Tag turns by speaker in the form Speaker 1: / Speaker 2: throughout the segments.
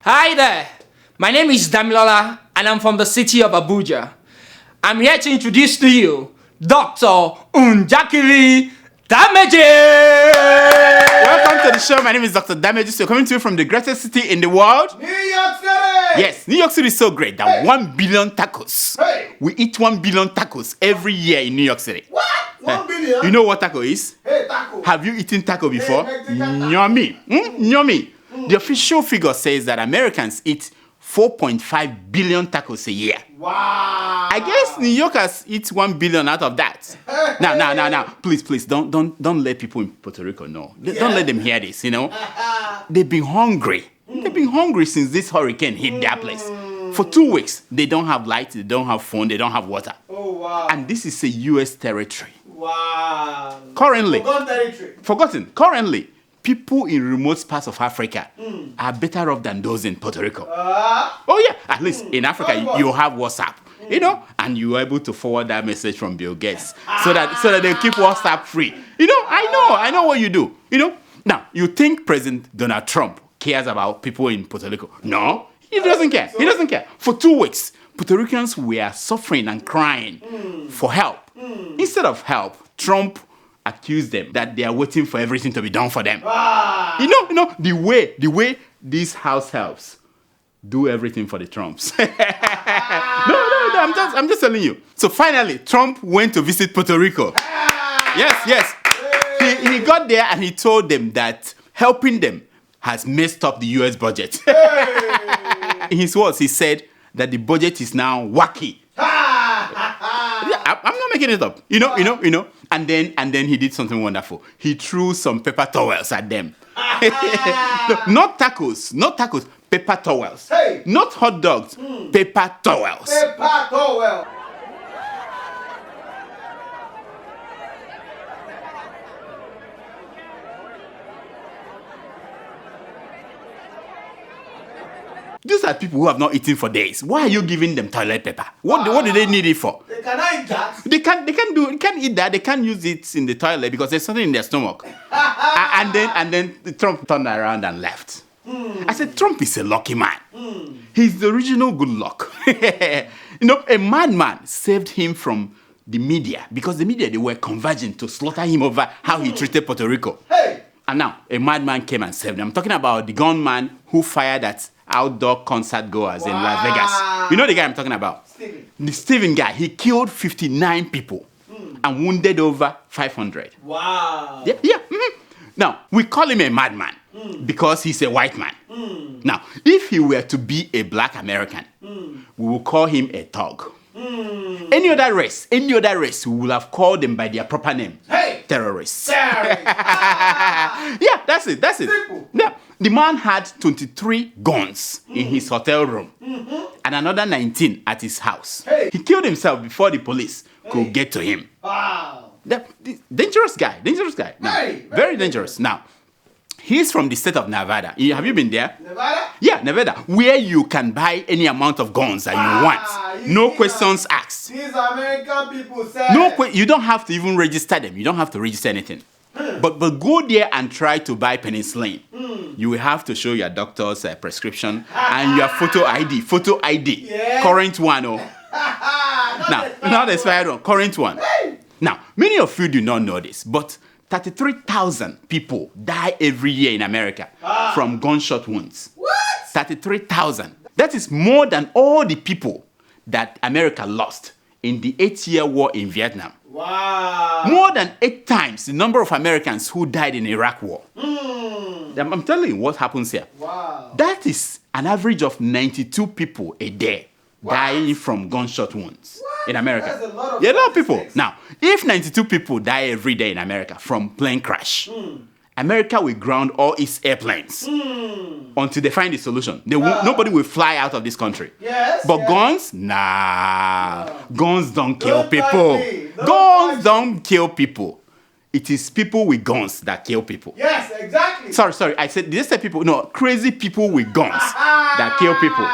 Speaker 1: Hi there, my name is Damilola and I'm from the city of Abuja. I'm here to introduce to you Dr. Unjakiri Damages!
Speaker 2: Welcome to the show. My name is Dr. Damages. We're coming to you from the greatest city in the world.
Speaker 3: New York City!
Speaker 2: Yes, New York City is so great that 1 billion tacos. We eat 1 billion tacos every year in New York City.
Speaker 3: What? 1 billion?
Speaker 2: You know what taco is?
Speaker 3: Taco.
Speaker 2: Have you eaten taco before?
Speaker 3: Mexican
Speaker 2: Yummy. Yummy. The official figure says that Americans eat 4.5 billion tacos a year.
Speaker 3: Wow.
Speaker 2: I guess New Yorkers eat 1 billion out of that. Now. Please, don't let people in Puerto Rico know. Don't let them hear this, They've been hungry. They've been hungry since this hurricane hit their place. For 2 weeks, they don't have light, they don't have phone, they don't have water.
Speaker 3: Oh, wow.
Speaker 2: And this is a U.S. territory.
Speaker 3: Wow.
Speaker 2: Currently.
Speaker 3: Forgotten territory.
Speaker 2: Forgotten. Currently, people in remote parts of Africa are better off than those in Puerto Rico. Oh yeah, at least in Africa you have WhatsApp, and you're able to forward that message from Bill Gates so that they keep WhatsApp free. I know what you do. Now you think President Donald Trump cares about people in Puerto Rico? No, he doesn't care. He doesn't care. For 2 weeks, Puerto Ricans were suffering and crying for help. Instead of help, Trump accuse them that they are waiting for everything to be done for them. The way this house helps do everything for the Trumps. No, I'm just telling you. So finally, Trump went to visit Puerto Rico. Yes. He got there and he told them that helping them has messed up the U.S. budget. In his words, he said that the budget is now wacky. I'm not making it up. And then he did something wonderful. He threw some paper towels at them. No, not tacos, paper towels.
Speaker 3: Hey.
Speaker 2: Not hot dogs, paper towels.
Speaker 3: Paper towel.
Speaker 2: These are people who have not eaten for days. Why are you giving them toilet paper? What do they need it for?
Speaker 3: They cannot eat that.
Speaker 2: They can't eat that. They can't use it in the toilet because there's something in their stomach. and then Trump turned around and left. I said, Trump is a lucky man. He's the original good luck. A madman saved him from the media because the media, they were converging to slaughter him over how he treated Puerto Rico.
Speaker 3: Hey.
Speaker 2: And now a madman came and saved him. I'm talking about the gunman who fired at outdoor concert goers in Las Vegas. You know the guy I'm talking about? The Steven guy. He killed 59 people and wounded over 500.
Speaker 3: Wow.
Speaker 2: Yeah. Now, we call him a madman because he's a white man. Now, if he were to be a black American, we will call him a thug. Any other race, we will have called them by their proper name.
Speaker 3: Hey!
Speaker 2: Terrorists.
Speaker 3: Terrorists.
Speaker 2: Yeah, that's it.
Speaker 3: Simple.
Speaker 2: Yeah. The man had 23 guns in his hotel room and another 19 at his house.
Speaker 3: Hey.
Speaker 2: He killed himself before the police could get to him.
Speaker 3: Wow.
Speaker 2: Dangerous guy. Now,
Speaker 3: Hey,
Speaker 2: very dangerous. Now, he's from the state of Nevada. Have you been there?
Speaker 3: Nevada?
Speaker 2: Yeah, Nevada, where you can buy any amount of guns that you want. No questions asked.
Speaker 3: These American people say.
Speaker 2: You don't have to even register them. You don't have to register anything. But go there and try to buy penicillin. You will have to show your doctor's prescription and your photo ID.
Speaker 3: Yeah.
Speaker 2: Current one. Not the expired one. Current one.
Speaker 3: Hey.
Speaker 2: Now, many of you do not know this, but 33,000 people die every year in America from gunshot wounds.
Speaker 3: What?
Speaker 2: 33,000. That is more than all the people that America lost in the 8-year war in Vietnam.
Speaker 3: Wow.
Speaker 2: More than 8 times the number of Americans who died in the Iraq war. I'm telling you what happens here.
Speaker 3: Wow.
Speaker 2: That is an average of 92 people a day dying from gunshot wounds in America.
Speaker 3: That's a lot of
Speaker 2: a lot of people.
Speaker 3: statistics.
Speaker 2: Now, if 92 people die every day in America from plane crash, America will ground all its airplanes until they find a solution. Nobody will fly out of this country.
Speaker 3: Yes.
Speaker 2: But guns? Nah. Guns don't kill
Speaker 3: Don't
Speaker 2: people.
Speaker 3: fight me.
Speaker 2: Guns don't kill people. It is people with guns that kill people.
Speaker 3: Yes, exactly.
Speaker 2: Sorry. I said, did I say people? No, crazy people with guns that kill people.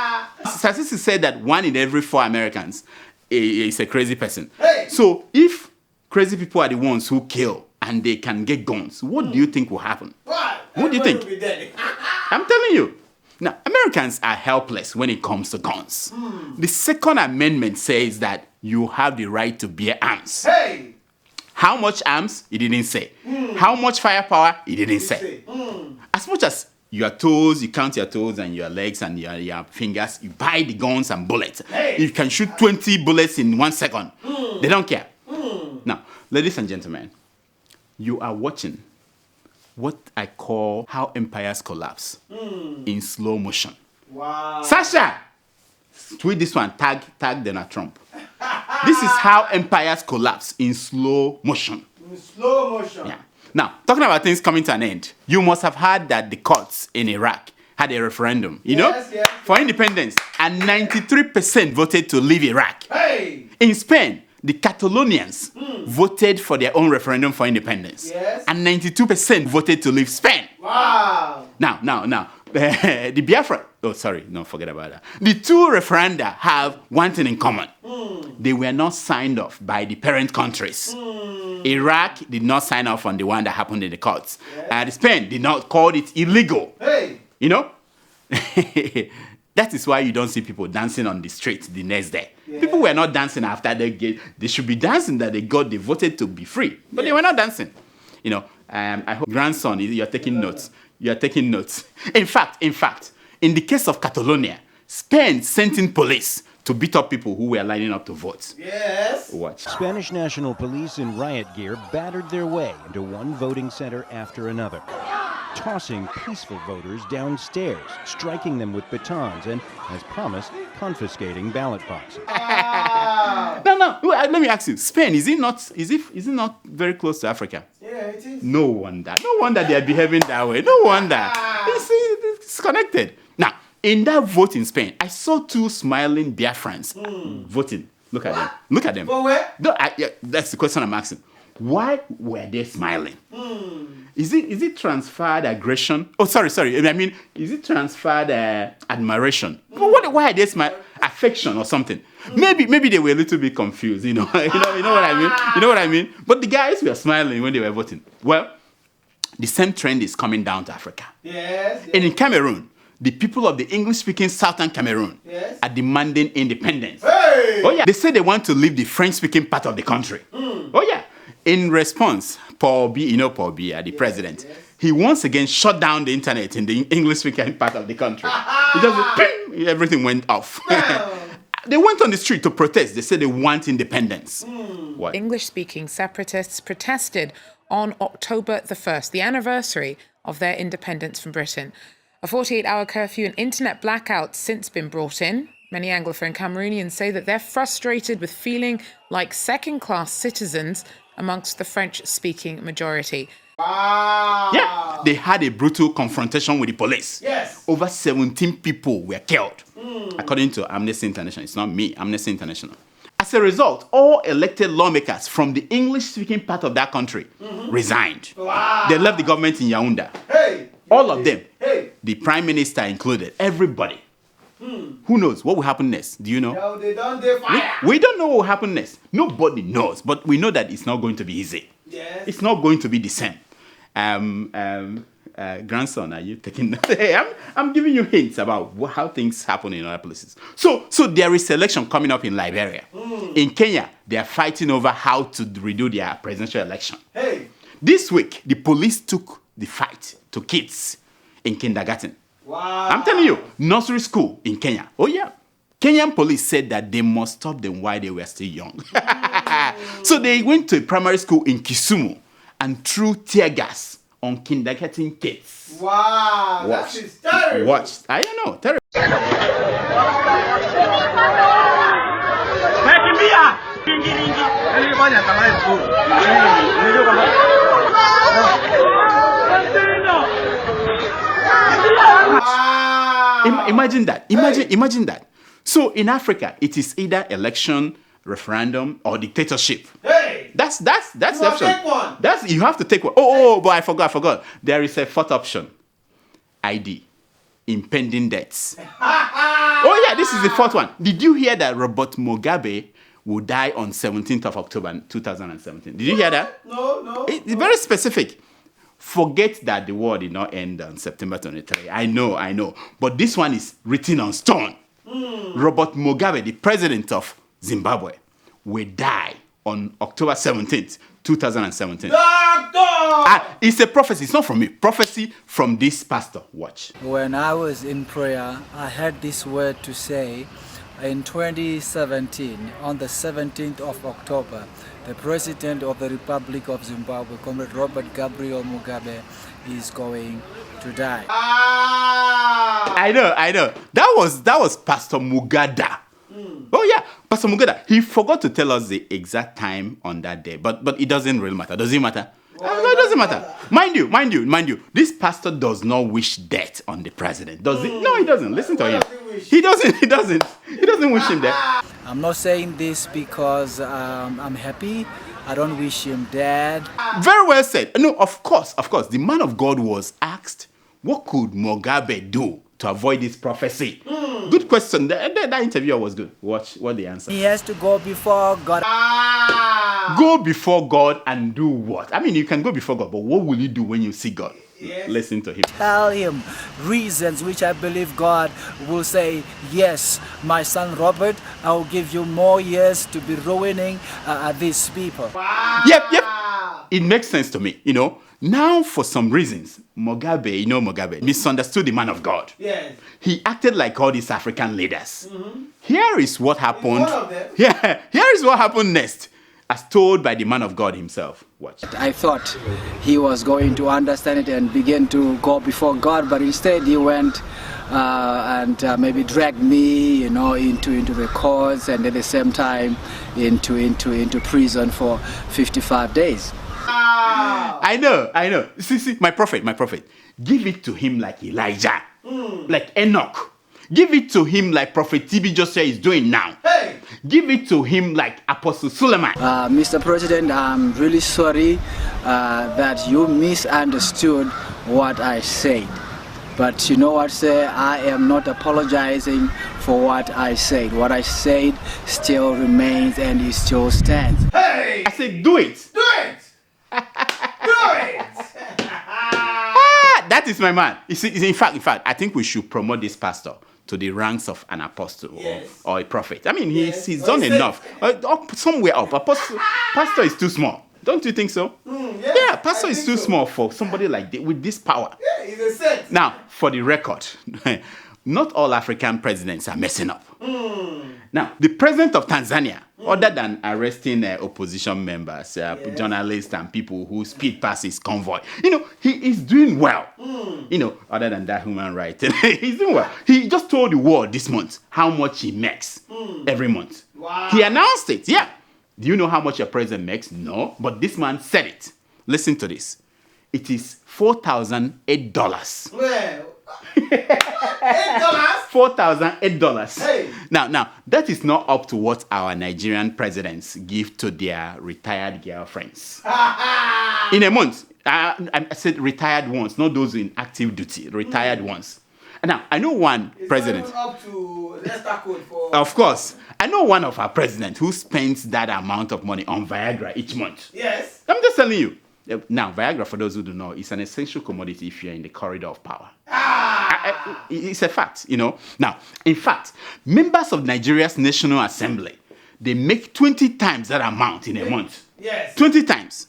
Speaker 2: Statistics said that 1 in every 4 Americans is a crazy person.
Speaker 3: Hey.
Speaker 2: So if crazy people are the ones who kill and they can get guns, what do you think will happen?
Speaker 3: What?
Speaker 2: What do you think?
Speaker 3: Everybody will be dead.
Speaker 2: I'm telling you. Now, Americans are helpless when it comes to guns. The Second Amendment says that you have the right to bear arms.
Speaker 3: Hey!
Speaker 2: How much arms? He didn't say. How much firepower? He didn't say. As much as your toes, you count your toes and your legs and your fingers, you buy the guns and bullets.
Speaker 3: Hey.
Speaker 2: You can shoot 20 bullets in 1 second. They don't care. Now, ladies and gentlemen, you are watching what I call how empires collapse in slow motion.
Speaker 3: Wow.
Speaker 2: Sasha, tweet this one, tag Donald Trump. This is how empires collapse in slow motion.
Speaker 3: In slow motion.
Speaker 2: Yeah. Now, talking about things coming to an end, you must have heard that the courts in Iraq had a referendum,
Speaker 3: Yes.
Speaker 2: for independence, and 93% voted to leave Iraq.
Speaker 3: Hey!
Speaker 2: In Spain, the Catalonians voted for their own referendum for independence,
Speaker 3: Yes.
Speaker 2: and 92% voted to leave Spain.
Speaker 3: Wow.
Speaker 2: Now, the Biafran, forget about that. The two referenda have one thing in common. They were not signed off by the parent countries. Iraq did not sign off on the one that happened in the courts.
Speaker 3: Yes.
Speaker 2: Spain did not call it illegal.
Speaker 3: Hey!
Speaker 2: That is why you don't see people dancing on the street the next day.
Speaker 3: Yeah.
Speaker 2: People were not dancing after they should be dancing that they voted to be free. But they were not dancing. I hope grandson, you're taking notes. You are taking notes. In fact, in the case of Catalonia, Spain sent in police to beat up people who were lining up to vote.
Speaker 3: Yes.
Speaker 2: Watch.
Speaker 4: Spanish National Police in riot gear battered their way into one voting center after another, tossing peaceful voters downstairs, striking them with batons, and, as promised, confiscating ballot boxes.
Speaker 2: No. Let me ask you. Spain, is it not very close to Africa?
Speaker 3: Yeah, it is.
Speaker 2: No wonder they are behaving that way. No wonder. You see, it's connected. Now, in that vote in Spain, I saw two smiling Biafrans voting. Look at them.
Speaker 3: For where?
Speaker 2: No, that's the question I'm asking. Why were they smiling? Is it transferred aggression? Oh, sorry. I mean, is it transferred admiration? Why are they smiling? Affection or something? Maybe they were a little bit confused. You know what I mean? You know what I mean? But the guys were smiling when they were voting. Well, the same trend is coming down to Africa.
Speaker 3: Yes.
Speaker 2: And in Cameroon, the people of the English-speaking southern Cameroon are demanding independence.
Speaker 3: Hey!
Speaker 2: Oh yeah, they say they want to leave the French-speaking part of the country. Oh yeah. In response, Paul Biya, the president, he once again shut down the internet in the English-speaking part of the country. It just ping, everything went off. They went on the street to protest. They said they want independence. What?
Speaker 5: English-speaking separatists protested on October the 1st, the anniversary of their independence from Britain. A 48-hour curfew and internet blackout since been brought in. Many Anglophone Cameroonians say that they're frustrated with feeling like second-class citizens amongst the French-speaking majority.
Speaker 3: Wow.
Speaker 2: Yeah, they had a brutal confrontation with the police.
Speaker 3: Yes.
Speaker 2: Over 17 people were killed, according to Amnesty International. It's not me, Amnesty International. As a result, all elected lawmakers from the English-speaking part of that country resigned.
Speaker 3: Wow.
Speaker 2: They left the government in Yaoundé.
Speaker 3: Hey.
Speaker 2: All of them.
Speaker 3: Hey.
Speaker 2: The prime minister included. Everybody. Who knows what will happen next? Do you know?
Speaker 3: Now they done their fire.
Speaker 2: We don't know what will happen next. Nobody knows, but we know that it's not going to be easy.
Speaker 3: Yes.
Speaker 2: It's not going to be the same. Grandson, are you taking? Hey, I'm giving you hints about how things happen in other places. So there is election coming up in Liberia. In Kenya, they are fighting over how to redo their presidential election.
Speaker 3: Hey.
Speaker 2: This week, the police took the fight to kids in kindergarten.
Speaker 3: Wow.
Speaker 2: I'm telling you, nursery school in Kenya. Oh yeah. Kenyan police said that they must stop them while they were still young. So they went to a primary school in Kisumu and threw tear gas on kindergarten kids.
Speaker 3: Wow.
Speaker 2: Watch.
Speaker 3: That is terrible.
Speaker 2: Watch. I don't know. Terrible.
Speaker 3: Wow.
Speaker 2: Imagine that. Imagine that. So in Africa, it is either election, referendum, or dictatorship.
Speaker 3: Hey.
Speaker 2: That's the
Speaker 3: must
Speaker 2: option.
Speaker 3: take one.
Speaker 2: You have to take one. But I forgot. There is a fourth option. ID. Impending deaths. Oh yeah, this is the fourth one. Did you hear that Robert Mugabe will die on 17th of October 2017? Did you hear that?
Speaker 3: No.
Speaker 2: It's very specific. Forget that the war did not end on September 23. I know. But this one is written on stone. Robert Mugabe, the president of Zimbabwe, will die on October 17th, 2017. It's a prophecy. It's not from me. Prophecy from this pastor. Watch.
Speaker 6: When I was in prayer, I had this word to say. In 2017, on the 17th of October, the President of the Republic of Zimbabwe, Comrade Robert Gabriel Mugabe, is going to die.
Speaker 2: I know. That was Pastor Mugada. Oh yeah, Pastor Mugada. He forgot to tell us the exact time on that day, but it doesn't really matter. Does it matter? No, it doesn't matter. Mind you. This pastor does not wish death on the president. Does it? No, he doesn't. Listen to him. He doesn't wish him death.
Speaker 6: I'm not saying this because I'm happy. I don't wish him dead.
Speaker 2: Very well said. No, of course. The man of God was asked, what could Mugabe do to avoid this prophecy? Good question. That interviewer was good. Watch what the answer.
Speaker 6: He has to go before God.
Speaker 2: Go before God and do what? I mean, you can go before God, but what will you do when you see God?
Speaker 3: Yes.
Speaker 2: Listen to him.
Speaker 6: Tell him reasons which I believe God will say, yes, my son Robert, I will give you more years to be ruining these people.
Speaker 2: Yep. It makes sense to me, Now, for some reasons, Mugabe misunderstood the man of God.
Speaker 3: Yes.
Speaker 2: He acted like all these African leaders. Here is what happened.
Speaker 3: One of them.
Speaker 2: Yeah, here is what happened next, as told by the man of God himself. Watch.
Speaker 6: I thought he was going to understand it and begin to go before God, but instead he went and maybe dragged me, into the courts, and at the same time into prison for 55 days.
Speaker 2: I know. See, my prophet. Give it to him like Elijah, like Enoch. Give it to him like Prophet TB Joshua is doing now.
Speaker 3: Hey!
Speaker 2: Give it to him like Apostle Suleiman.
Speaker 6: Mr. President, I'm really sorry that you misunderstood what I said. But you know what, sir? I am not apologizing for what I said. What I said still remains and it still stands.
Speaker 3: Hey!
Speaker 2: I said, do it.
Speaker 3: Do it!
Speaker 2: That is my man. You see, in fact, I think we should promote this pastor to the ranks of an apostle or a prophet. I mean, he's done enough. Somewhere up. Pastor is too small. Don't you think so? Yeah, pastor is too small for somebody like this, with this power.
Speaker 3: Yeah, he's a saint.
Speaker 2: Now, for the record, not all African presidents are messing up. Now, the president of Tanzania, other than arresting opposition members, journalists, and people who speed past his convoy, he is doing well. Other than that human right, he's doing well. He just told the world this month how much he makes every month.
Speaker 3: Wow.
Speaker 2: He announced it. Yeah. Do you know how much your president makes? No. But this man said it. Listen to this. It is $4,008.
Speaker 3: Well, $8?
Speaker 2: $4,008.
Speaker 3: Hey.
Speaker 2: Now, that is not up to what our Nigerian presidents give to their retired girlfriends. In a month. I said retired ones, not those in active duty. Retired ones. Now, I know one president.
Speaker 3: It's not even up to Leicester code for...
Speaker 2: Of course. I know one of our presidents who spends that amount of money on Viagra each month.
Speaker 3: Yes.
Speaker 2: I'm just telling you. Now, Viagra, for those who don't know, is an essential commodity if you're in the corridor of power. It's a fact, Now, in fact, members of Nigeria's National Assembly, they make 20 times that amount in a month.
Speaker 3: Yes.
Speaker 2: 20 times.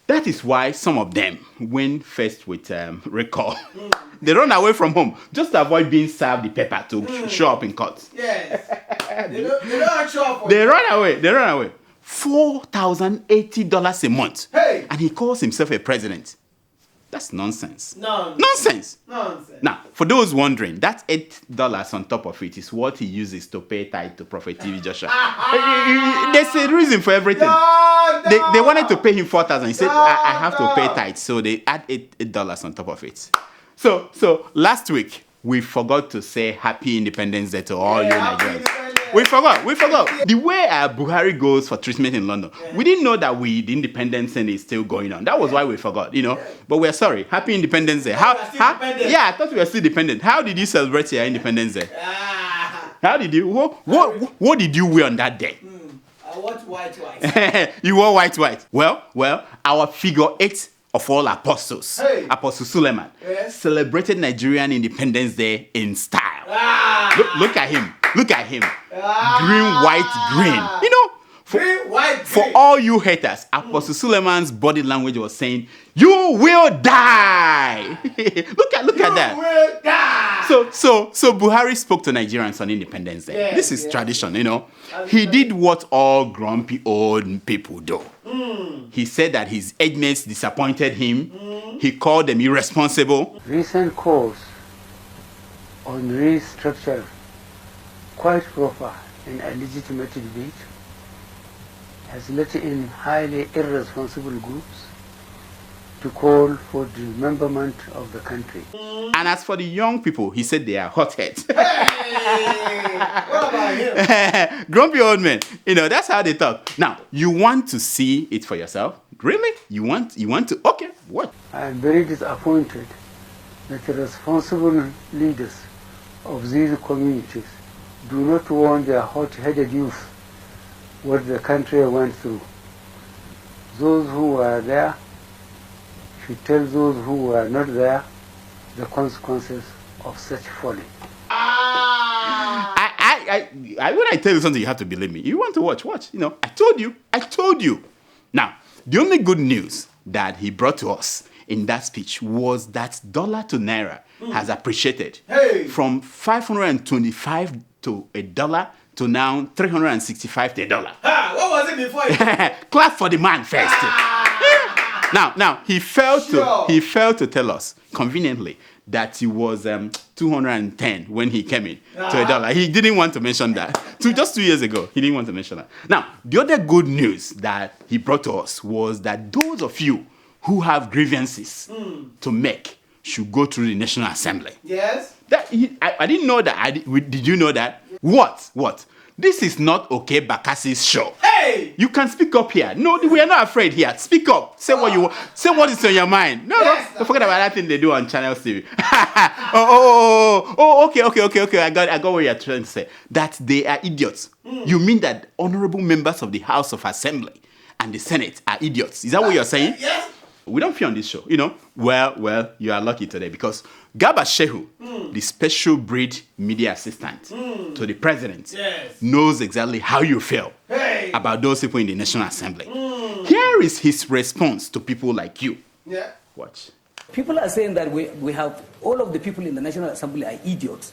Speaker 2: That is why some of them, when faced with recall, they run away from home just to avoid being served the paper to show up in court.
Speaker 3: Yes. They don't show up.
Speaker 2: They run away. $4,080 a month.
Speaker 3: Hey!
Speaker 2: And he calls himself a president. That's nonsense.
Speaker 3: Nonsense.
Speaker 2: Now, for those wondering, that $8 on top of it is what he uses to pay tithe to Prophet TV Joshua. There's a reason for everything. They wanted to pay him $4,000. He said, I have to pay tithe. So they add $8 on top of it. So last week, we forgot to say Happy Independence Day to all you Nigerians. We forgot. The way Buhari goes for treatment in London, we didn't know that the independence thing is still going on. That was why we forgot, But we're sorry. Happy Independence Day. I thought we were still dependent. How did you celebrate your Independence Day? How did you? What did you wear on that day?
Speaker 3: I want white.
Speaker 2: You wore white. Well, our figure 8 of all apostles,
Speaker 3: Hey.
Speaker 2: Apostle Suleiman,
Speaker 3: Yes.
Speaker 2: celebrated Nigerian Independence Day in style. Look at him. Look at him. Green, white, green. You know,
Speaker 3: Green, white,
Speaker 2: for
Speaker 3: green.
Speaker 2: all you haters, Apostle Suleiman's body language was saying, "You will die." look at that.
Speaker 3: Will die.
Speaker 2: So Buhari spoke to Nigerians on Independence Day.
Speaker 3: Yes,
Speaker 2: This is
Speaker 3: yes.
Speaker 2: tradition, you know. He did what all grumpy old people do. He said that his age mates disappointed him. He called them irresponsible.
Speaker 7: Recent calls on restructure quite proper and a legitimate debate has let in highly irresponsible groups to call for dismemberment of the country.
Speaker 2: And as for the young people, he said they are hotheads.
Speaker 3: Hey, what about him?
Speaker 2: Grumpy old men. You know, that's how they talk. Now, you want to see it for yourself? Really? You want to? Okay, what?
Speaker 7: I am very disappointed that the responsible leaders of these communities do not warn their hot-headed youth what the country went through. Those who were there should tell those who were not there the consequences of such folly.
Speaker 2: When I tell you something, you have to believe me. You want to watch? You know, I told you. Now, the only good news that he brought to us in that speech was that dollar to naira has appreciated from 525 to $1 to now 365 to $1.
Speaker 3: What was it before?
Speaker 2: Clap for the man first. Now he failed to tell us conveniently that he was 210 when he came in to $1. He didn't want to mention that. Just 2 years ago, he didn't want to mention that. Now, the other good news that he brought to us was that those of you who have grievances to make should go through the National Assembly.
Speaker 3: Yes.
Speaker 2: I didn't know that. Did you know that? What? This is not Okay Bakasi's show.
Speaker 3: Hey!
Speaker 2: You can speak up here. No, we are not afraid here. Speak up. Say what you want. Say what is on your mind. No, don't forget about that thing they do on Channel TV. Okay. I got what you're trying to say. That they are idiots. You mean that honorable members of the House of Assembly and the Senate are idiots? Is that what you're saying?
Speaker 3: Yes.
Speaker 2: We don't fear on this show, you know. Well, you are lucky today because Garba Shehu, the special breed media assistant to the president, knows exactly how you feel about those people in the National Assembly. Here is his response to people like you.
Speaker 3: Yeah.
Speaker 2: Watch.
Speaker 8: People are saying that we have all of the people in the National Assembly are idiots.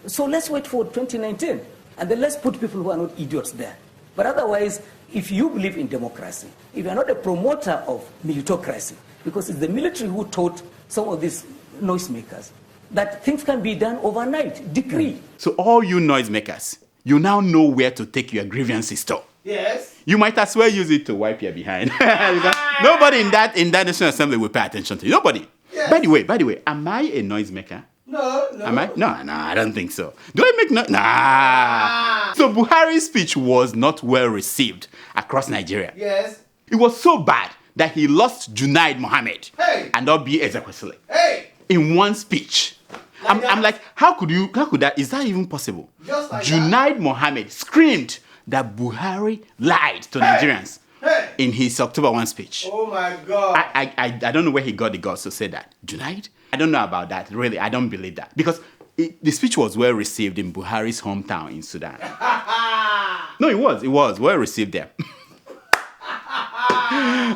Speaker 8: So let's wait for 2019 and then let's put people who are not idiots there. But otherwise, if you believe in democracy, if you're not a promoter of militocracy, because it's the military who taught some of these noisemakers that things can be done overnight, decree.
Speaker 2: So all you noisemakers, you now know where to take your grievances to.
Speaker 3: Yes.
Speaker 2: You might as well use it to wipe your behind. Because nobody in that National Assembly will pay attention to you. Nobody.
Speaker 3: Yes.
Speaker 2: By the way, am I a noisemaker?
Speaker 3: No.
Speaker 2: Am I? No, I don't think so. Do I make noise? Nah. So Buhari's speech was not well received across Nigeria.
Speaker 3: Yes.
Speaker 2: It was so bad that he lost Junaid Mohammed and Obi Ezekwesili in one speech. I'm like, how could that? Is that even possible?
Speaker 3: Just like
Speaker 2: Junaid Mohammed screamed that Buhari lied to Nigerians in his October 1 speech.
Speaker 3: Oh my God.
Speaker 2: I don't know where he got the guts to say that. Junaid? I don't know about that. Really, I don't believe that. Because the speech was well received in Buhari's hometown in Sudan. No, it was well received there.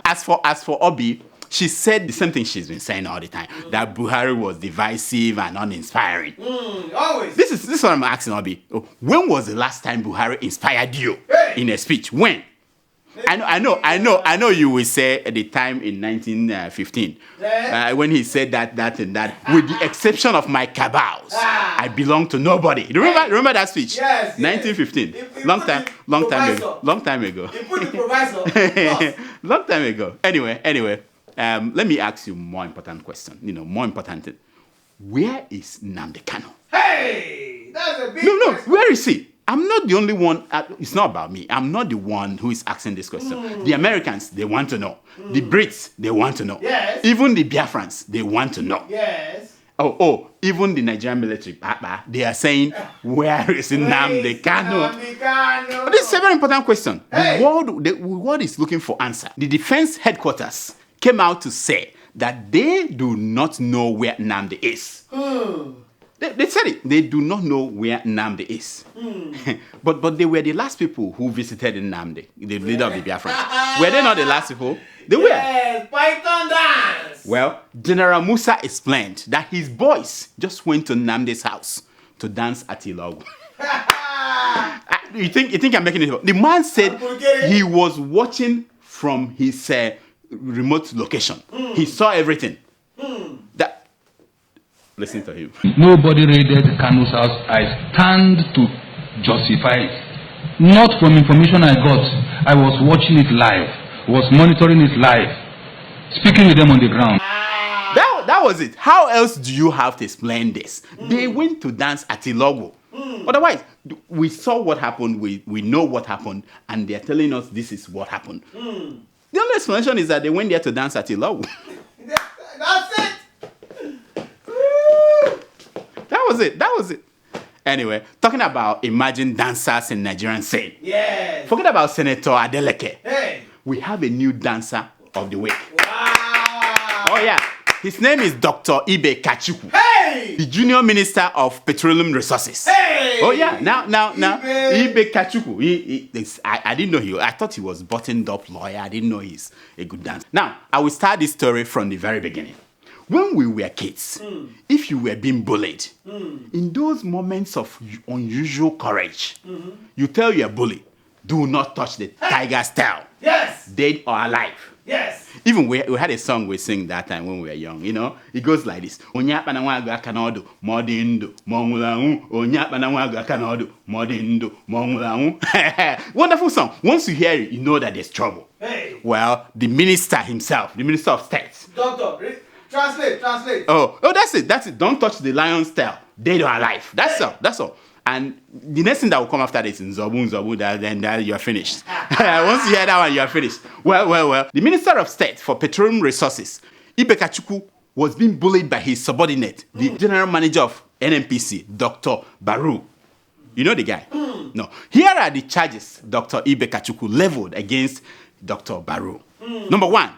Speaker 2: As for Obi, she said the same thing she's been saying all the time, that Buhari was divisive and uninspiring.
Speaker 3: Always.
Speaker 2: This is what I'm asking Obi. When was the last time Buhari inspired you in a speech? When? I know you will say at the time in 1915 when he said that and that, with the exception of my cabals, I belong to nobody. Remember that speech?
Speaker 3: Yes.
Speaker 2: 1915. Long time ago.
Speaker 3: You put the provisor.
Speaker 2: Long time ago. Anyway, let me ask you more important question. More important. Where is Nnamdi Kanu?
Speaker 3: Hey, that's a big
Speaker 2: No,
Speaker 3: question.
Speaker 2: where is he? I'm not the only one. It's not about me. I'm not the one who is asking this question. The Americans, they want to know. The Brits, they want to know.
Speaker 3: Yes.
Speaker 2: Even the Biafrans, they want to know.
Speaker 3: Yes.
Speaker 2: Oh, even the Nigerian military, they are saying, where is Nnamdi Kanu? This is a very important question.
Speaker 3: Hey.
Speaker 2: The world is looking for answer. The defense headquarters came out to say that they do not know where Nnamdi is. They said it. They do not know where Nnamdi is. But they were the last people who visited Nnamdi, the leader of the Biafran. Were they not the last people? They were.
Speaker 3: Yes, Python dance.
Speaker 2: Well, General Musa explained that his boys just went to Nnamdi's house to dance at Ilogu. You think I'm making it up? The man said he was watching from his remote location. He saw everything. Listen to him.
Speaker 9: Nobody raided Kanu's house. I stand to justify it. Not from information I got. I was watching it live. Was monitoring it live. Speaking with them on the ground.
Speaker 2: That was it. How else do you have to explain this? They went to dance at Ilogu. Otherwise, we saw what happened. We know what happened. And they're telling us this is what happened. The only explanation is that they went there to dance at Ilogu.
Speaker 3: That's it.
Speaker 2: That was it. Anyway, talking about emerging dancers in Nigerian scene.
Speaker 3: Yes.
Speaker 2: Forget about Senator Adeleke.
Speaker 3: Hey.
Speaker 2: We have a new dancer of the week.
Speaker 3: Wow.
Speaker 2: Oh yeah. His name is Dr. Ibe Kachikwu.
Speaker 3: Hey.
Speaker 2: The Junior Minister of Petroleum Resources.
Speaker 3: Hey.
Speaker 2: Oh yeah. Now. Ibe Kachikwu. I didn't know he. I thought he was buttoned up lawyer. I didn't know he's a good dancer. Now, I will start this story from the very beginning. When we were kids, if you were being bullied, in those moments of unusual courage, you tell your bully, do not touch the tiger's tail.
Speaker 3: Yes.
Speaker 2: Dead or alive.
Speaker 3: Yes.
Speaker 2: Even we had a song we sing that time when we were young, you know. It goes like this. Onyapa na nwagu akanodu, modi ndu, mongulangu. Onyapa na nwagu akanodu, modi ndu, mongulangu. Wonderful song. Once you hear it, you know that there's trouble.
Speaker 3: Hey.
Speaker 2: Well, the minister himself, the minister of state.
Speaker 3: Doctor, translate.
Speaker 2: Oh, that's it. Don't touch the lion's tail. Dead or alive. That's all. And the next thing that will come after this is Nzobu, then you're finished. Once you hear that one, you're finished. Well. The Minister of State for Petroleum Resources, Ibe Kachikwu, was being bullied by his subordinate, the General Manager of NNPC, Dr. Baru. You know the guy? No. Here are the charges Dr. Ibe Kachikwu leveled against Dr. Baru. Number one,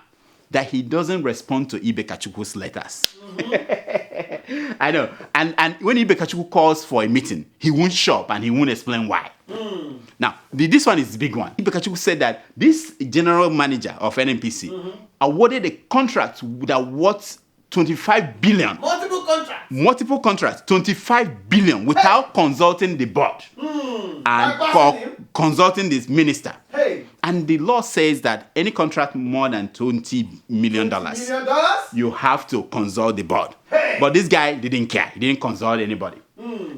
Speaker 2: that he doesn't respond to Ibe Kachikwu's letters. I know. And when Ibe Kachikwu calls for a meeting, he won't show up and he won't explain why. Now, this one is the big one. Ibe Kachikwu said that this general manager of NNPC awarded a contract that worth 25 billion. Multiple contracts, 25 billion without consulting the board and consulting this minister.
Speaker 3: Hey.
Speaker 2: And the law says that any contract more than $20 million, you have to consult the board.
Speaker 3: Hey.
Speaker 2: But this guy didn't care. He didn't consult anybody.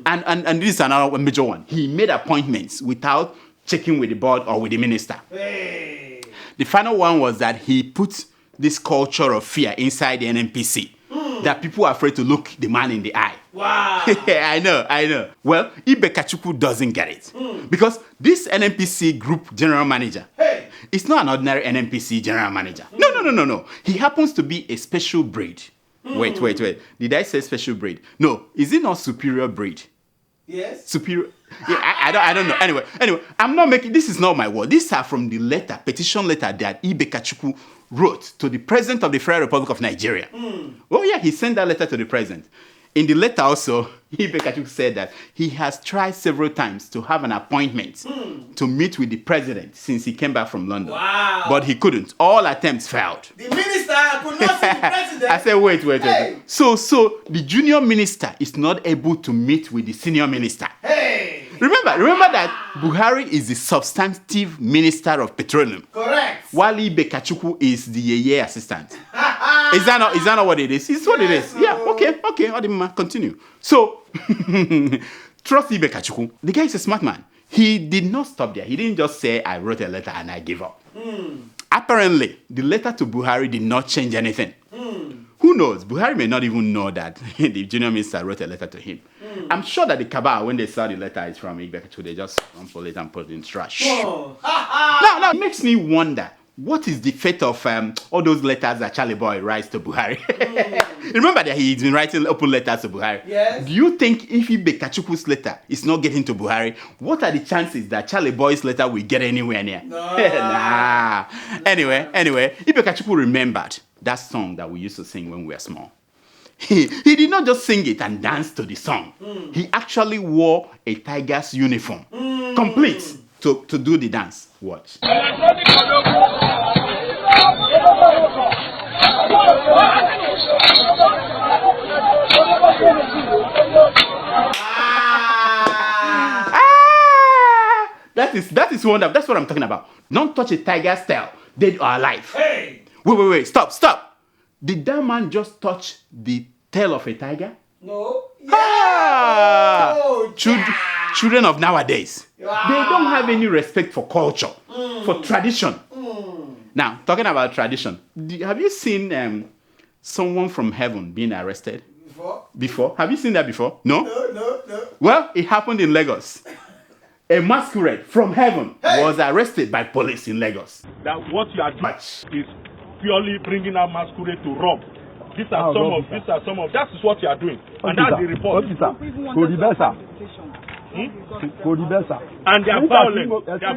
Speaker 2: And this is another major one. He made appointments without checking with the board or with the minister.
Speaker 3: Hey.
Speaker 2: The final one was that he put this culture of fear inside the NNPC. That people are afraid to look the man in the eye.
Speaker 3: Wow.
Speaker 2: I know. Well, Ibe Kachikwu doesn't get it. Because this NNPC group general manager is not an ordinary NNPC general manager. No. He happens to be a special breed. Wait. Did I say special breed? No. Is it not superior breed?
Speaker 3: Yes.
Speaker 2: Superior. Yeah, I don't know. Anyway, I'm not making, this is not my word. These are from the petition letter that Ibe Kachikwu wrote to the President of the Federal Republic of Nigeria. Oh yeah, he sent that letter to the President. In the letter also, Ibe Kachikwu said that he has tried several times to have an appointment to meet with the President since he came back from London.
Speaker 3: Wow.
Speaker 2: But he couldn't. All attempts failed.
Speaker 3: The minister could not see the president.
Speaker 2: I said, wait.
Speaker 3: Hey.
Speaker 2: So the junior minister is not able to meet with the senior minister.
Speaker 3: Hey.
Speaker 2: Remember that Buhari is the substantive minister of petroleum.
Speaker 3: Correct.
Speaker 2: While Ibe Kachikwu is the yeye assistant. Is that not what it is? It's what it is. Yeah, okay. Odimma, continue. So, trust Ibe Kachikwu. The guy is a smart man. He did not stop there. He didn't just say, I wrote a letter and I give up. Apparently, the letter to Buhari did not change anything. Who knows? Buhari may not even know that the junior minister wrote a letter to him. I'm sure that the cabal, when they saw the letter, it's from Ibe Kachikwu, they just unfold it and put it in trash. Now, it makes me wonder, what is the fate of all those letters that Charlie Boy writes to Buhari? Remember that he's been writing open letters to Buhari.
Speaker 3: Yes.
Speaker 2: Do you think if Ibe Kachikwu's letter is not getting to Buhari, what are the chances that Charlie Boy's letter will get anywhere near?
Speaker 3: No.
Speaker 2: Nah. Anyway, Ibe Kachikwu remembered that song that we used to sing when we were small. He did not just sing it and dance to the song. He actually wore a tiger's uniform, complete, to do the dance. Watch. That is wonderful. That's what I'm talking about. Don't touch a tiger's tail, dead or alive.
Speaker 3: Hey!
Speaker 2: Wait. Stop. Did that man just touch the tail of a tiger?
Speaker 3: No.
Speaker 2: Ah! Children of nowadays, they don't have any respect for culture, for tradition. Now, talking about tradition, have you seen someone from heaven being arrested? Before? Have you seen that before? No?
Speaker 3: No.
Speaker 2: Well, it happened in Lagos. A masquerade from heaven was arrested by police in Lagos.
Speaker 10: That what you are doing is purely bringing out masquerade to rob. These are some of. That is what you are doing, and that's the report. And they are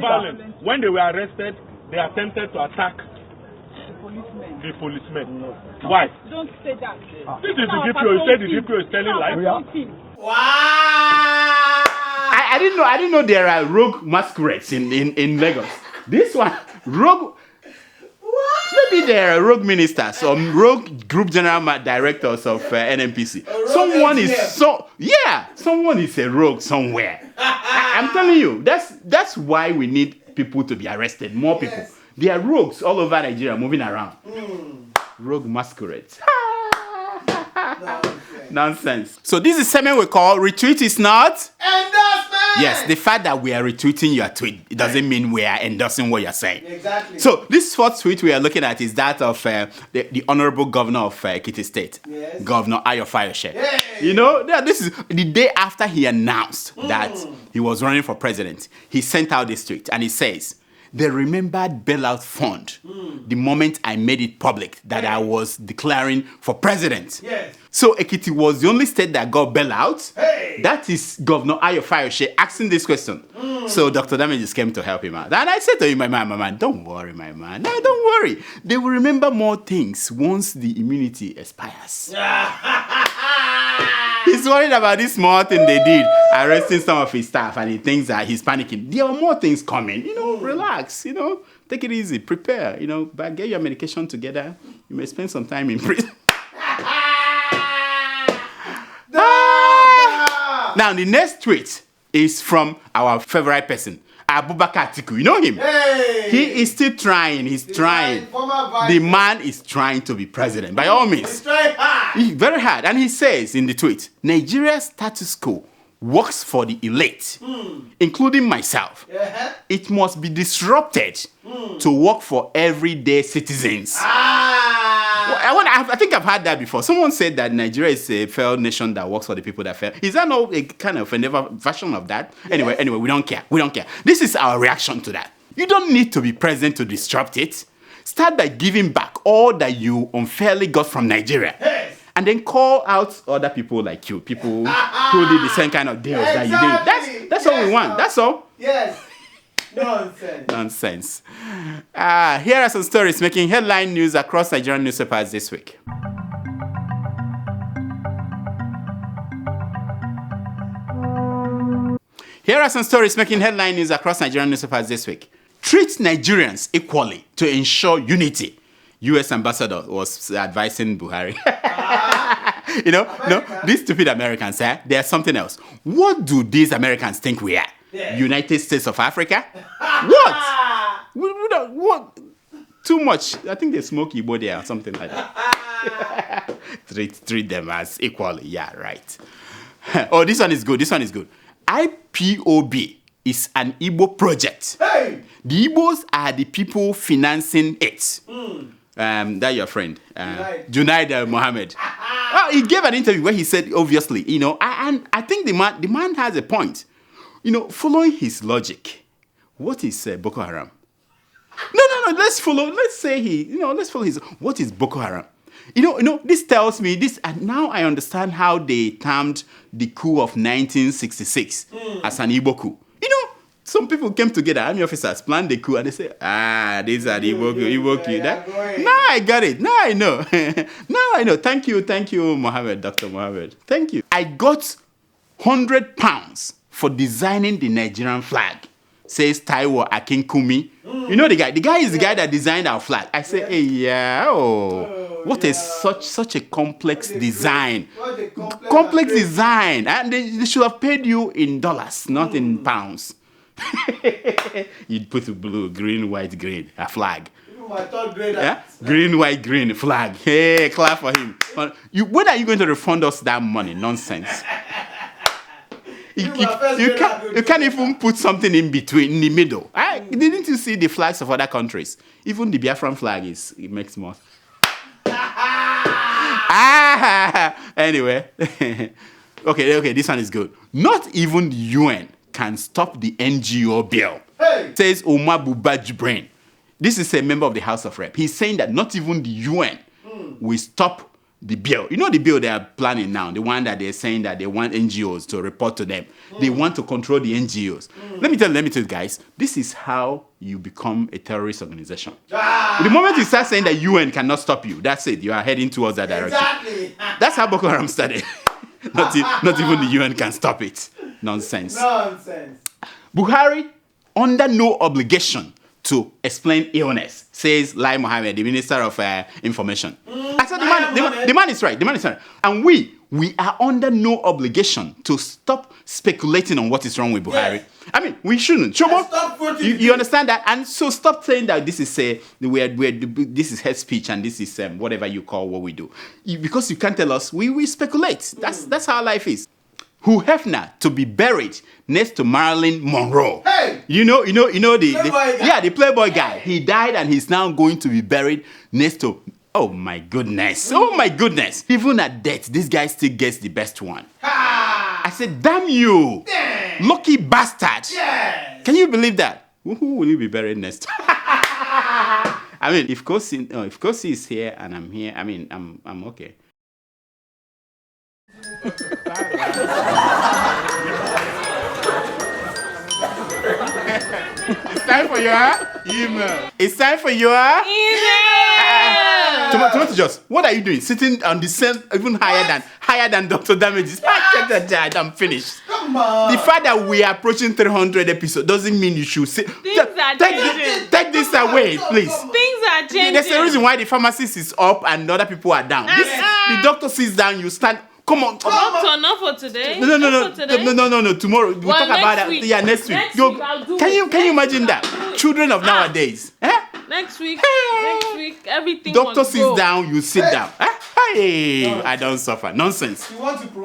Speaker 10: violent. When they were arrested, they attempted to attack the policemen. Why?
Speaker 11: Don't say that.
Speaker 10: This is the DPO. You said the DPO is telling lies.
Speaker 3: Wow!
Speaker 2: I didn't know there are rogue masquerades in Lagos. This one, rogue. Maybe there are rogue ministers or rogue group general directors of NNPC. Someone is a rogue somewhere. I'm telling you, that's why we need people to be arrested. More people. Yes. There are rogues all over Nigeria moving around. Rogue masquerades. Nonsense. So this is something we call retweet is not
Speaker 3: endorsement.
Speaker 2: Yes, the fact that we are retweeting your tweet, it doesn't mean we are endorsing what you're saying.
Speaker 3: Exactly.
Speaker 2: So this first tweet we are looking at is that of the Honorable Governor of Ekiti State, Governor Ayo Fayose. You know, this is the day after he announced that he was running for president. He sent out this tweet and he says, "The remembered bailout fund, the moment I made it public that I was declaring for president."
Speaker 3: Yes.
Speaker 2: So Ekiti was the only state that got bailout. That is Governor Ayo Fayose asking this question. So Dr. Damages came to help him out. And I said to him, my man, don't worry, my man. No, don't worry. They will remember more things once the immunity expires. He's worried about this small thing they did, arresting some of his staff, and he thinks that he's panicking. There are more things coming. You know, relax, you know, take it easy, prepare, you know, but get your medication together. You may spend some time in prison. Now, the next tweet is from our favorite person, Ibe Kachikwu. You know him? He is still trying. He's trying. The man is trying to be president, by all means.
Speaker 3: He's trying hard.
Speaker 2: Very hard. And he says in the tweet, Nigeria's status quo works for the elite, including myself. It must be disrupted to work for everyday citizens. I think I've heard that before. Someone said that Nigeria is a failed nation that works for the people that fail. Is that not a kind of a version of that? Yes. Anyway, we don't care. This is our reaction to that. You don't need to be president to disrupt it. Start by giving back all that you unfairly got from Nigeria. Yes. And then call out other people like you, people who did the same kind of deals that you did. That's all we want. That's all.
Speaker 3: Yes.
Speaker 2: Nonsense. Here are some stories making headline news across Nigerian newspapers this week. Treat Nigerians equally to ensure unity. U.S. ambassador was advising Buhari. These stupid Americans, they are something else. What do these Americans think we are? United States of Africa? What? Too much. I think they smoke Igbo there or something like that. treat them as equally. Yeah, right. Oh, this one is good. IPOB is an Igbo project. Hey! The Igbos are the people financing it. That your friend, Junaid Mohammed. He gave an interview where he said, obviously, and I think the man has a point. Following his logic, what is Boko Haram? No. Let's follow his. What is Boko Haram? This tells me this, and now I understand how they termed the coup of 1966 as an Igbo coup. some people came together, army officers, planned the coup, and they say, these are the Iwoku. Now I got it. Now I know. Now I know. Thank you, Mohammed, Dr. Mohammed. Thank you. I got £100 for designing the Nigerian flag. Says Taiwo Akinkumi. You know the guy? The guy is the guy that designed our flag. I say, what is such a complex design? Complex design. And they should have paid you in dollars, not in pounds. You'd put a blue, green, white, green, a flag.
Speaker 3: My third grade.
Speaker 2: Yeah? Green, white, green, flag. Hey, clap for him. When are you going to refund us that money? Nonsense. You can't even put something in between, in the middle. Didn't you see the flags of other countries? Even the Biafran flag it makes more. Anyway. Okay, this one is good. Not even the UN can stop the NGO bill. Hey! Says Omar Bubaj Brain. This is a member of the House of Rep. He's saying that not even the UN will stop the bill. You know the bill they are planning now, the one that they're saying that they want NGOs to report to them. They want to control the NGOs. Let me tell you guys, this is how you become a terrorist organization. The moment you start saying that UN cannot stop you, that's it. You are heading towards that direction.
Speaker 3: Exactly.
Speaker 2: That's how Boko Haram started. Not even the UN can stop it. Nonsense. Buhari, under no obligation to explain illness, says Lai Mohammed, the Minister of Information. I said the man is right. And we are under no obligation to stop speculating on what is wrong with Buhari. Yes. I mean, we shouldn't. You understand that? And so stop saying that this is this is hate speech and this is whatever you call what we do. Because you can't tell us, we speculate. That's how life is. Who Hefner to be buried next to Marilyn Monroe. Hey! You know the Playboy guy. He died and he's now going to be buried next to. Oh my goodness! Even at death, this guy still gets the best one. I said, damn you, lucky bastard! Yes. Can you believe that? Who will you be buried next? I mean, if Kosi is here and I'm here, I mean, I'm okay. It's time for your email. It's time for your email. Tomato Juice, what are you doing? Sitting on the same, even higher than Dr. Damages. I'm finished. Come on. The fact that we are approaching 300 episodes doesn't mean you should say. Take this away, please.
Speaker 11: Things are changing.
Speaker 2: There's a reason why the pharmacist is up and other people are down. The doctor sits down, you stand. Come on.
Speaker 11: Not for today.
Speaker 2: No. Tomorrow we'll talk about that. Yeah, next week. Can you imagine that? Children of nowadays.
Speaker 11: Next week, everything.
Speaker 2: Doctor sits down, you sit down. Hey, I don't suffer. Nonsense.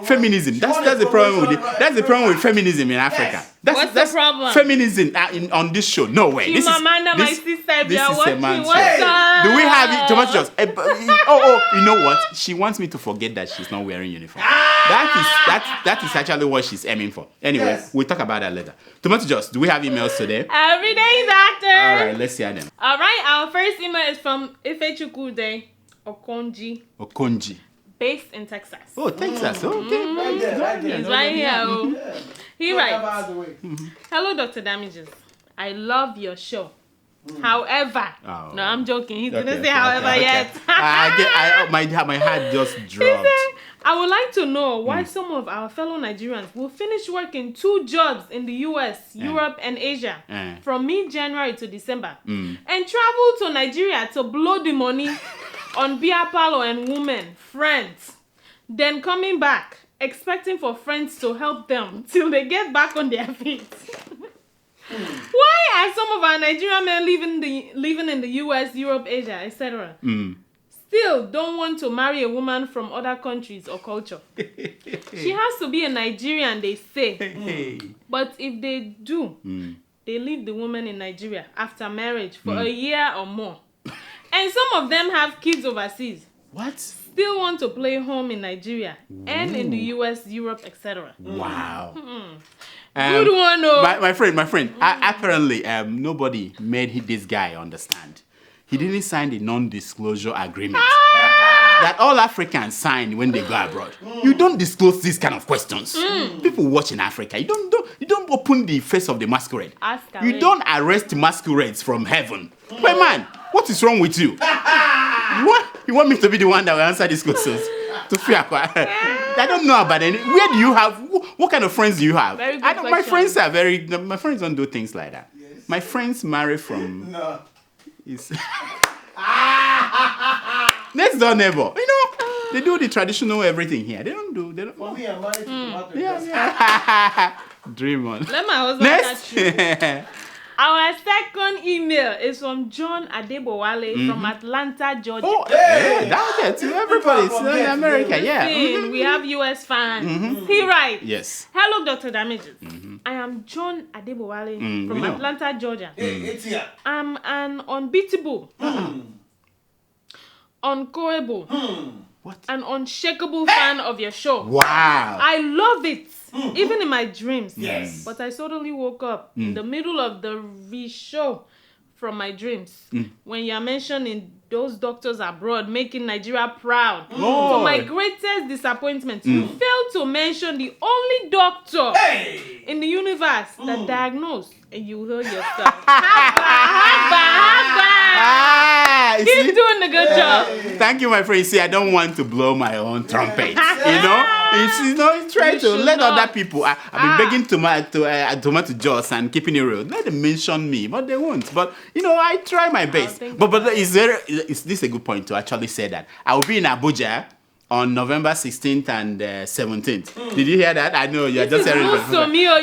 Speaker 2: Feminism. That's the problem with it. That's the problem with feminism in Africa.
Speaker 11: What's the problem?
Speaker 2: Feminism on this show. No way.
Speaker 11: This is my sister.
Speaker 2: This is a man's show. Do we have it? Tomato Juice. You know what? She wants me to forget that she's not wearing uniform. That is actually what she's aiming for. Anyway, we'll talk about that later. Tomato Juice, do we have emails today?
Speaker 11: Everyday doctor.
Speaker 2: All right, let's hear them.
Speaker 11: All right, our first email is from Ibe Kachikwu Okonji. Based in Texas.
Speaker 2: Oh, Texas. Okay.
Speaker 11: He's right here. He writes, hello, Dr. Damages. I love your show. However, no, I'm joking. He's going to say however yet.
Speaker 2: My heart just dropped.
Speaker 11: I would like to know why some of our fellow Nigerians will finish working 2 jobs in the US, Europe, and Asia from mid-January to December and travel to Nigeria to blow the money on beer parlor and women, friends, then coming back, expecting for friends to help them till they get back on their feet. Why are some of our Nigerian men living in the US, Europe, Asia, etc. Still don't want to marry a woman from other countries or culture? She has to be a Nigerian, they say. But if they do, they leave the woman in Nigeria after marriage for a year or more. And some of them have kids overseas.
Speaker 2: What?
Speaker 11: Still want to play home in Nigeria and in the US, Europe, etc.
Speaker 2: Wow.
Speaker 11: Good one, though.
Speaker 2: My friend. Apparently, nobody made this guy understand. He didn't sign the non-disclosure agreement. that all Africans sign when they go abroad. You don't disclose these kind of questions. People watch in Africa. You don't open the face of the masquerade. You don't arrest masquerades from heaven. But man, what is wrong with you? You want me to be the one that will answer these questions? To Fiakwa. I don't know about any. Where do you have? What kind of friends do you have? My friends are very. My friends don't do things like that. Yes. My friends marry from. No. Next door neighbor. You know, they do the traditional everything here. They don't do. They don't.
Speaker 3: For me, I'm married to tomato.
Speaker 2: Yeah. Dream on.
Speaker 11: Let my husband catch you. Our second email is from John Adebowale from Atlanta, Georgia.
Speaker 2: Oh, hey, down there too. Everybody's in America, yeah.
Speaker 11: We have US fans. He writes,
Speaker 2: yes.
Speaker 11: Hello, Dr. Damages. I am John Adebowale from Atlanta, Georgia. I'm an unbeatable, uncoreable, an unshakable fan of your show.
Speaker 2: Wow.
Speaker 11: I love it. Even in my dreams. Yes. But I suddenly woke up in the middle of the show from my dreams when you are mentioning those doctors abroad making Nigeria proud. To my greatest disappointment, you failed to mention the only doctor in the universe that diagnosed and you heal yourself. He's doing a good job.
Speaker 2: Thank you, my friend. See, I don't want to blow my own trumpet. You know, try to let other people. I've been begging Tomato Joss and keeping it real. Let them mention me, but they won't. But I try my best. But is this a good point to actually say that? I will be in Abuja on November 16th and 17th. Did you hear that? I know you're just hearing it.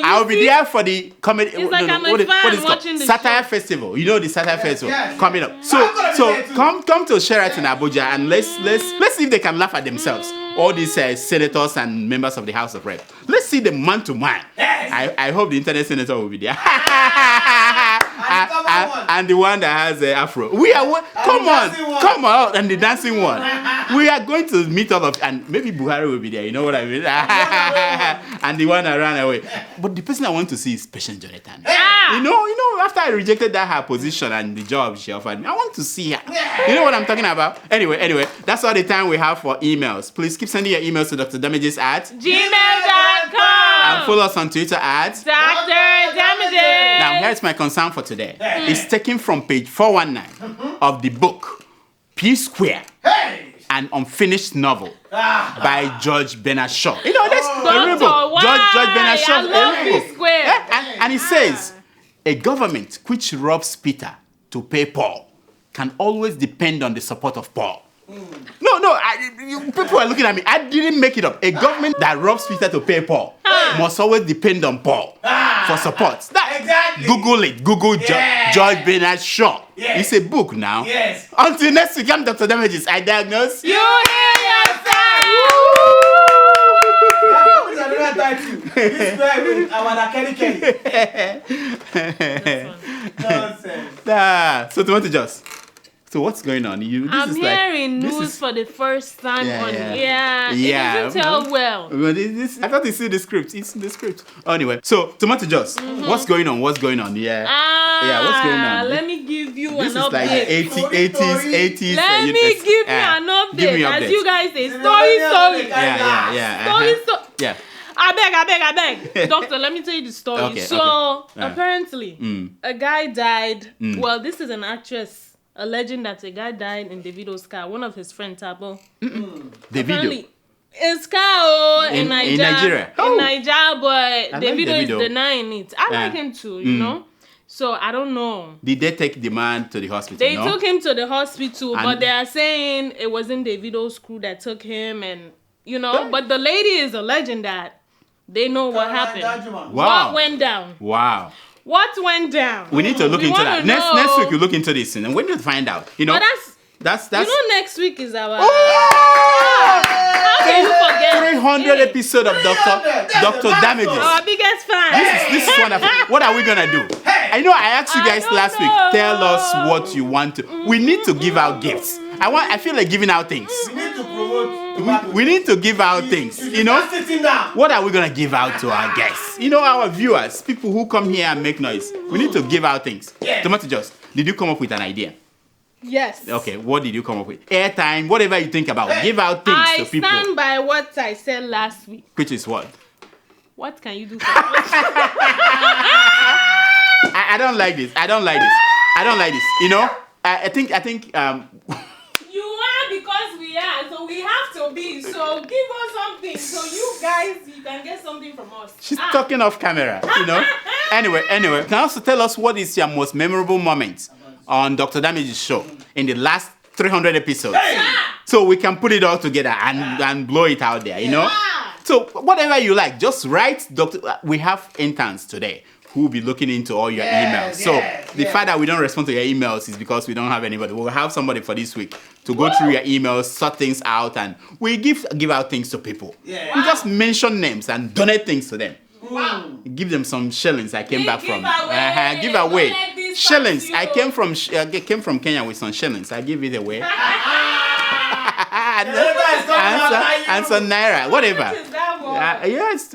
Speaker 2: I will be there for the comedy.
Speaker 11: It's like I'm a fan watching the
Speaker 2: Satire Festival. You know the Satire Festival coming up. So come to Sheraton Abuja and let's see if they can laugh at themselves. All these senators and members of the House of Reps. Let's see them man to man. I hope the internet senator will be there. And the one that has afro. Come on, and the dancing one. We are going to meet all of, and maybe Buhari will be there. You know what I mean? And the one that ran away. But the person I want to see is Patient Jonathan. You know, after I rejected her position and the job she offered me, I want to see her. You know what I'm talking about? Anyway, that's all the time we have for emails. Please keep sending your emails to drdamages@gmail.com and follow us on Twitter at
Speaker 11: Dr. Damages.
Speaker 2: Now, here's my concern for today. It's taken from page 419 of the book P Square. An unfinished novel by George Bernard Shaw. You know, that's a real book. George Bernard Shaw.
Speaker 11: I love P Square.
Speaker 2: And it says, a government which robs Peter to pay Paul can always depend on the support of Paul. No, people are looking at me. I didn't make it up. A government that robs Peter to pay Paul must always depend on Paul for support.
Speaker 3: Exactly.
Speaker 2: Google it. Google George Bernard Shaw.
Speaker 3: Yes.
Speaker 2: It's a book now.
Speaker 3: Yes.
Speaker 2: Until next week, I'm Dr. Damages. I diagnose.
Speaker 11: You hear yourself.
Speaker 3: This guy with our Kenny. Nonsense.
Speaker 2: So Tomato Joss. So what's going on?
Speaker 11: I'm hearing news for the first time on here. It doesn't tell well.
Speaker 2: I thought you see the script. It's in the script. Anyway, so Tomato Joss, what's going on? What's going on? Yeah, what's going on?
Speaker 11: Let me give you
Speaker 2: this
Speaker 11: an update.
Speaker 2: This is like 80s.
Speaker 11: Let me give you an update.
Speaker 2: Give me
Speaker 11: as you guys say, story.
Speaker 2: Yeah.
Speaker 11: I beg. Doctor, let me tell you the story.
Speaker 2: Okay,
Speaker 11: apparently, a guy died. Well, this is an actress alleging that a guy died in Davido's car. One of his friends, Tabo.
Speaker 2: Davido?
Speaker 11: His car in Nigeria.
Speaker 2: Oh.
Speaker 11: In Nigeria, but Davido is
Speaker 2: Davido.
Speaker 11: denying it. I like him too, you know. So, I don't know.
Speaker 2: Did they take the man to the hospital?
Speaker 11: They took him to the hospital, but they are saying it wasn't Davido's crew that took him and, but the lady is alleging that they know what happened.
Speaker 2: Wow.
Speaker 11: What went down?
Speaker 2: Wow.
Speaker 11: What went down?
Speaker 2: We need to look into that. Next week, we look into this and we need to find out.
Speaker 11: But
Speaker 2: that's
Speaker 11: next week is our... How can you forget?
Speaker 2: 300 episode of Dr. Damages.
Speaker 11: Our biggest fan.
Speaker 2: This is wonderful. What are we going to do? I asked you guys last week, tell us what you want to... We need to give out gifts. I feel like giving out things.
Speaker 3: We need to promote.
Speaker 2: We need to give out things. What are we going to give out to our guests? Our viewers, people who come here and make noise. We need to give out things. Tomato Joss, did you come up with an idea?
Speaker 11: Yes.
Speaker 2: Okay, what did you come up with? Airtime, whatever you think about. Give out things to people.
Speaker 11: I stand by what I said last week.
Speaker 2: Which is what?
Speaker 11: What can you do for
Speaker 2: I don't like this. I don't like this. You know, I think.
Speaker 11: You are because we are, so we have to be. So give us something, so you guys, you can get something from us.
Speaker 2: She's talking off camera, you know. Anyway, can you also tell us what is your most memorable moment on Dr. Damage's show in the last 300 episodes? So we can put it all together and blow it out there, you know. So whatever you like, just write. We have interns today who will be looking into all your emails. So the fact that we don't respond to your emails is because we don't have anybody. We'll have somebody for this week to go through your emails, sort things out, and we give out things to people. We just mention names and donate things to them. Give them some shillings. I came back from give away shillings. I came from Kenya with some shillings. I give it away. and some naira, whatever. Yes.